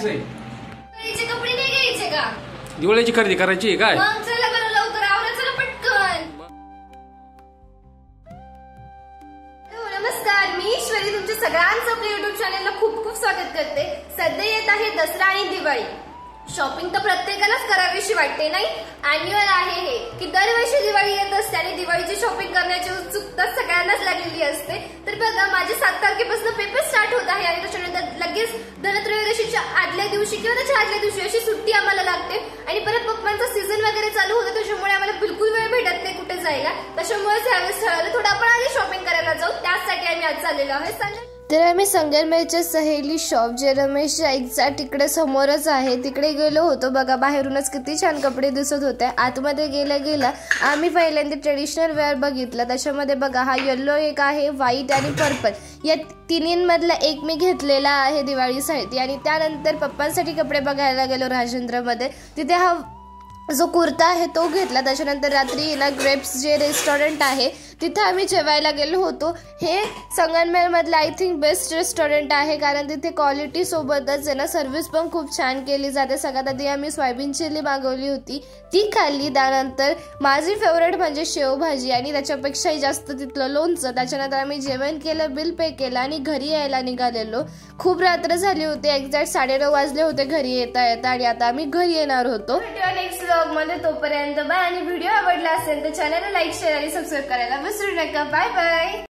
जायचंय? दिवाळीचे कपडे नाही घ्यायचे का? दिवाळीची खरेदी करायची आहे काय? मग चला बरं लवकर आवरा, चला पटकन. नमस्कार, मी ईश्वरी तुमच्या सगळ्यांचं आपल्या युट्यूब चॅनलला खूप खूप स्वागत करते. सध्या येत आहे दसरा आणि दिवाळी. शॉपिंग तर प्रत्येकालाच करावीशी वाटते नाही. अॅन्युअल आहे हे की दरवर्षी दिवाळी येत असते आणि दिवाळीची शॉपिंग करण्याची उत्सुकता सगळ्यांनाच लागलेली असते. तर बघा, माझे 7 तारखेपासून पेपर स्टार्ट होत आहे आणि त्याच्यानंतर लगेच धनत्रयोदशीच्या आदल्या दिवशी किंवा त्याच्या आदल्या दिवशी अशी सुट्टी आम्हाला लागते आणि परत पप्पांचा सीझन वगैरे चालू होतं. त्याच्यामुळे आम्हाला बिलकुल वेळ भेटत नाही कुठे जायला. त्याच्यामुळे यावेळेस ठरवलं थोडं आपण आधी शॉपिंग करायला जाऊ. त्यासाठी आम्ही आज चाललेलो आहे. तर आम्ही संगमनेरच्या सहेली शॉप जे रमेश एक्झॅक्ट तिकडे समोरच आहे तिकडे गेलो होतो. बघा, बाहेरूनच किती छान कपडे दिसत होते. आतमध्ये गेला आम्ही पहिल्यांदा ट्रेडिशनल वेअर बघितलं. त्याच्यामध्ये बघा, हा येलो एक आहे, व्हाईट आणि पर्पल या तिन्हींमधला एक मी घेतलेला आहे दिवाळीसाठी. आणि त्यानंतर पप्पांसाठी कपडे बघायला गेलो राजेंद्रमध्ये. तिथे हा जो कुर्ता आहे तो घेतला. त्याच्यानंतर रात्री ना ग्रेप्स जे रेस्टॉरंट आहे तिथे आम्ही जेवायला गेलो होतो. हे संगमनेरमधलं आय थिंक बेस्ट रेस्टॉरंट आहे, कारण तिथे क्वालिटी सोबतच आहे ना सर्व्हिस पण खूप छान केली जाते. सगळ्यात आधी आम्ही सोयाबीन चिल्ली मागवली होती, ती खाल्ली. त्यानंतर माझी फेवरेट म्हणजे शेवभाजी आणि त्याच्यापेक्षाही जास्त तिथलं लोणचं. त्याच्यानंतर आम्ही जेवण केलं, बिल पे केलं आणि घरी यायला निघालेलो. खूप रात्र झाली होती, एक्झॅक्ट 9:30 वाजले होते घरी येता येता आणि आता आम्ही घरी येणार होतो. नेक्स्ट व्लॉग मध्ये तोपर्यंत बाय. आणि व्हिडिओ आवडला असेल तर चॅनलला लाईक, शेअर आणि सबस्क्राईब करायला विसरू नका. Bye bye.